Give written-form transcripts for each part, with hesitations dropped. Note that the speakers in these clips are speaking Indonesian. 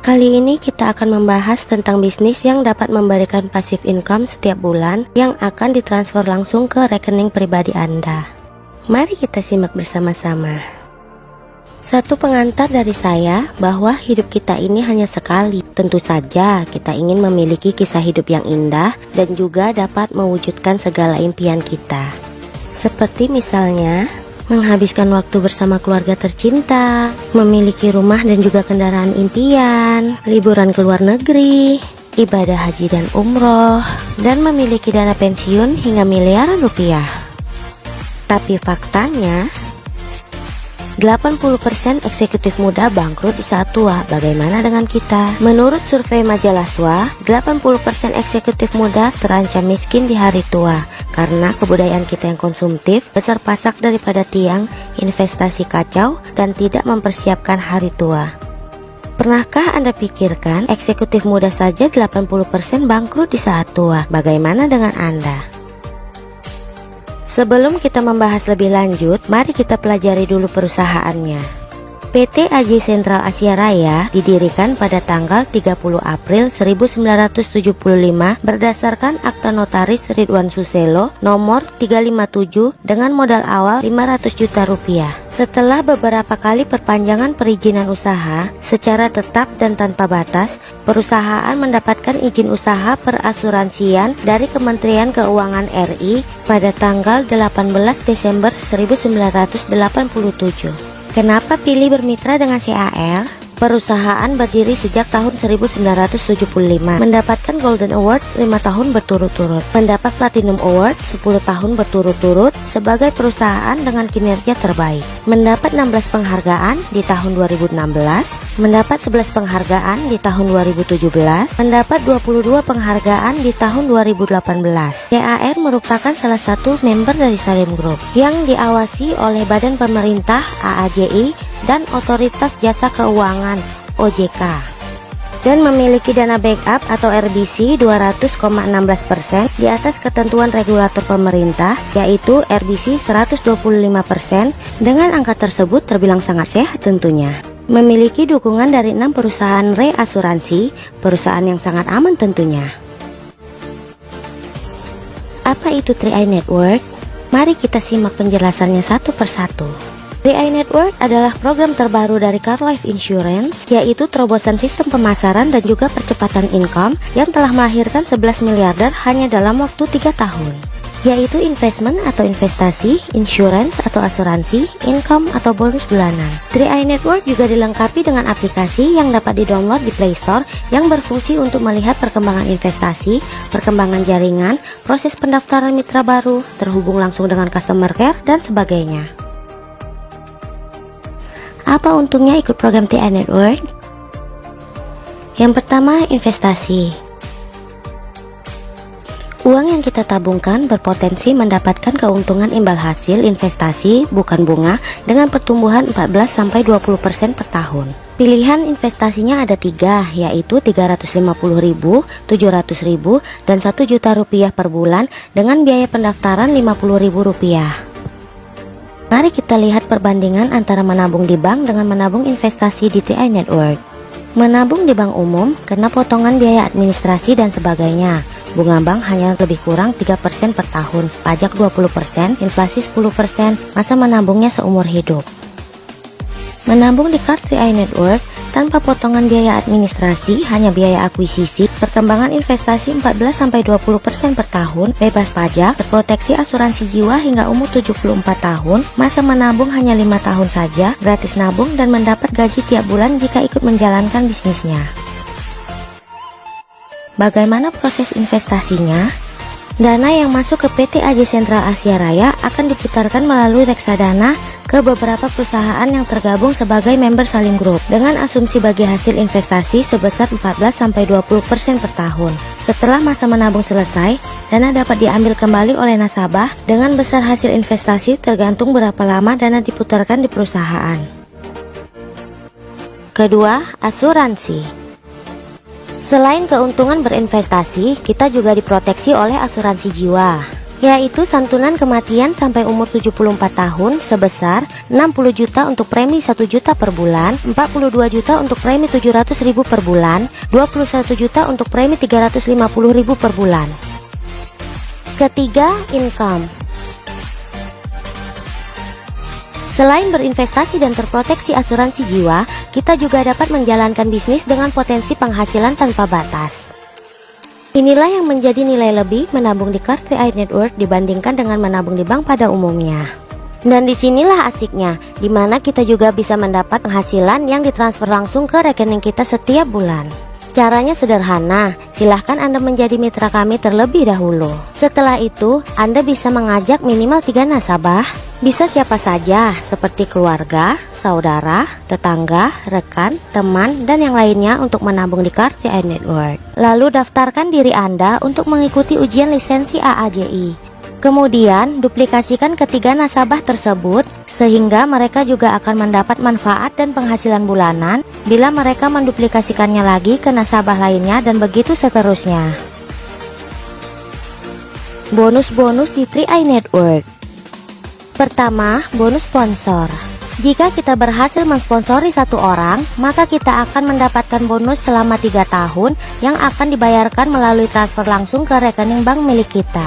Kali ini kita akan membahas tentang bisnis yang dapat memberikan passive income setiap bulan yang akan ditransfer langsung ke rekening pribadi Anda. Mari kita simak bersama-sama. Satu pengantar dari saya bahwa hidup kita ini hanya sekali. Tentu saja kita ingin memiliki kisah hidup yang indah dan juga dapat mewujudkan segala impian kita. Seperti misalnya menghabiskan waktu bersama keluarga tercinta, memiliki rumah dan juga kendaraan impian, liburan ke luar negeri, ibadah haji dan umroh, dan memiliki dana pensiun hingga miliaran rupiah. Tapi faktanya 80% eksekutif muda bangkrut di saat tua. Bagaimana dengan kita? Menurut survei majalah SWA, 80% eksekutif muda terancam miskin di hari tua karena kebudayaan kita yang konsumtif, besar pasak daripada tiang, investasi kacau, dan tidak mempersiapkan hari tua. Pernahkah Anda pikirkan eksekutif muda saja 80% bangkrut di saat tua? Bagaimana dengan Anda? Sebelum kita membahas lebih lanjut, mari kita pelajari dulu perusahaannya. PT AJ Sentral Asia Raya didirikan pada tanggal 30 April 1975 berdasarkan Akta Notaris Ridwan Suselo nomor 357 dengan modal awal 500 juta rupiah. Setelah beberapa kali perpanjangan perizinan usaha secara tetap dan tanpa batas, perusahaan mendapatkan izin usaha perasuransian dari Kementerian Keuangan RI pada tanggal 18 Desember 1987. Kenapa pilih bermitra dengan CAL? Perusahaan berdiri sejak tahun 1975, mendapatkan Golden Award 5 tahun berturut-turut, mendapat Platinum Award 10 tahun berturut-turut sebagai perusahaan dengan kinerja terbaik, mendapat 16 penghargaan di tahun 2016, mendapat 11 penghargaan di tahun 2017, mendapat 22 penghargaan di tahun 2018. CAR merupakan salah satu member dari Salim Group yang diawasi oleh Badan Pemerintah AAJI dan Otoritas Jasa Keuangan OJK dan memiliki dana backup atau RBC 200,16% di atas ketentuan regulator pemerintah, yaitu RBC 125%. Dengan angka tersebut terbilang sangat sehat tentunya. Memiliki dukungan dari 6 perusahaan reasuransi, perusahaan yang sangat aman tentunya. Apa itu 3i Network? Mari kita simak penjelasannya satu persatu. 3i Network adalah program terbaru dari Car Life Insurance, yaitu terobosan sistem pemasaran dan juga percepatan income yang telah melahirkan 11 miliarder hanya dalam waktu 3 tahun, yaitu investment atau investasi, insurance atau asuransi, income atau bonus bulanan. 3i Network juga dilengkapi dengan aplikasi yang dapat di-download di Play Store yang berfungsi untuk melihat perkembangan investasi, perkembangan jaringan, proses pendaftaran mitra baru, terhubung langsung dengan customer care, dan sebagainya. Apa untungnya ikut program 3i Network? Yang pertama, investasi. Uang yang kita tabungkan berpotensi mendapatkan keuntungan imbal hasil investasi bukan bunga dengan pertumbuhan 14-20% per tahun. Pilihan investasinya ada 3, yaitu 350.000, 700.000, dan 1 juta rupiah per bulan dengan biaya pendaftaran 50.000 rupiah. Mari kita lihat perbandingan antara menabung di bank dengan menabung investasi di 3i Network. Menabung di bank umum kena potongan biaya administrasi dan sebagainya. Bunga bank hanya lebih kurang 3% per tahun, pajak 20%, inflasi 10%, masa menabungnya seumur hidup. Menabung di kartu 3i Network tanpa potongan biaya administrasi, hanya biaya akuisisi, perkembangan investasi 14-20% per tahun, bebas pajak, terproteksi asuransi jiwa hingga umur 74 tahun, masa menabung hanya 5 tahun saja, gratis nabung dan mendapat gaji tiap bulan jika ikut menjalankan bisnisnya. Bagaimana proses investasinya? Dana yang masuk ke PT AJ Sentral Asia Raya akan diputarkan melalui reksadana ke beberapa perusahaan yang tergabung sebagai member Salim Group dengan asumsi bagi hasil investasi sebesar 14-20% per tahun. Setelah masa menabung selesai, dana dapat diambil kembali oleh nasabah dengan besar hasil investasi tergantung berapa lama dana diputarkan di perusahaan. Kedua, asuransi. Selain keuntungan berinvestasi, kita juga diproteksi oleh asuransi jiwa. yaitu santunan kematian sampai umur 74 tahun sebesar 60 juta untuk premi 1 juta per bulan, 42 juta untuk premi 700.000 per bulan, 21 juta untuk premi 350.000 per bulan. Ketiga, income. Selain berinvestasi dan terproteksi asuransi jiwa, kita juga dapat menjalankan bisnis dengan potensi penghasilan tanpa batas. Inilah yang menjadi nilai lebih menabung di Car3 Network dibandingkan dengan menabung di bank pada umumnya. Dan disinilah asiknya, dimana kita juga bisa mendapat penghasilan yang ditransfer langsung ke rekening kita setiap bulan. Caranya sederhana, silahkan Anda menjadi mitra kami terlebih dahulu. Setelah itu, Anda bisa mengajak minimal 3 nasabah, bisa siapa saja seperti keluarga, saudara, tetangga, rekan, teman, dan yang lainnya untuk menabung di Car3 Network. Lalu daftarkan diri Anda untuk mengikuti ujian lisensi AAJI. Kemudian duplikasikan ketiga nasabah tersebut sehingga mereka juga akan mendapat manfaat dan penghasilan bulanan bila mereka menduplikasikannya lagi ke nasabah lainnya dan begitu seterusnya. Bonus-bonus di 3i Network. Pertama, bonus sponsor. Jika kita berhasil mensponsori satu orang, maka kita akan mendapatkan bonus selama 3 tahun yang akan dibayarkan melalui transfer langsung ke rekening bank milik kita.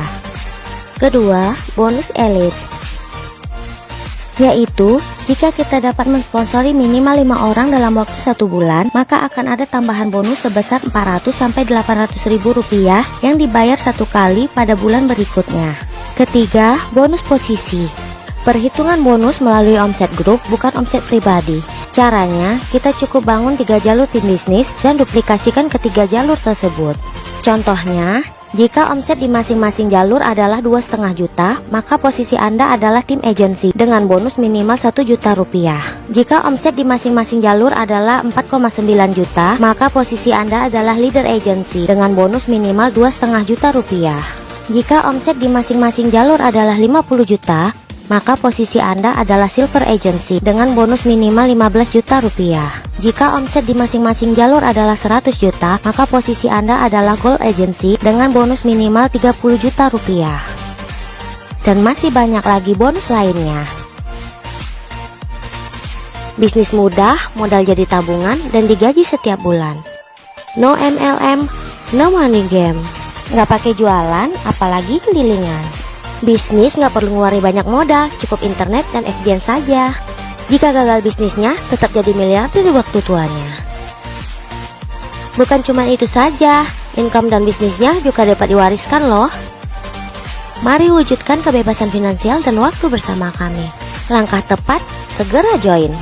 Kedua, bonus elite, yaitu jika kita dapat mensponsori minimal 5 orang dalam waktu 1 bulan, maka akan ada tambahan bonus sebesar 400-800 ribu rupiah yang dibayar 1 kali pada bulan berikutnya. Ketiga, bonus posisi. Perhitungan bonus melalui omset grup, bukan omset pribadi. Caranya, kita cukup bangun 3 jalur tim bisnis dan duplikasikan ke 3 jalur tersebut. Contohnya, jika omset di masing-masing jalur adalah 2,5 juta, maka posisi Anda adalah tim agency dengan bonus minimal 1 juta rupiah. Jika omset di masing-masing jalur adalah 4,9 juta, maka posisi Anda adalah leader agency dengan bonus minimal 2,5 juta rupiah. Jika omset di masing-masing jalur adalah 50 juta, maka posisi Anda adalah silver agency dengan bonus minimal 15 juta rupiah. Jika omset di masing-masing jalur adalah 100 juta, maka posisi Anda adalah gold agency dengan bonus minimal 30 juta rupiah. Dan masih banyak lagi bonus lainnya. Bisnis mudah, modal jadi tabungan, dan digaji setiap bulan. No MLM, no money game. Nggak pakai jualan, apalagi kelilingan. Bisnis nggak perlu ngeluarin banyak modal, cukup internet dan FBN saja. Jika gagal bisnisnya, tetap jadi miliarder di waktu tuanya. Bukan cuma itu saja, income dan bisnisnya juga dapat diwariskan loh. Mari wujudkan kebebasan finansial dan waktu bersama kami. Langkah tepat, segera join.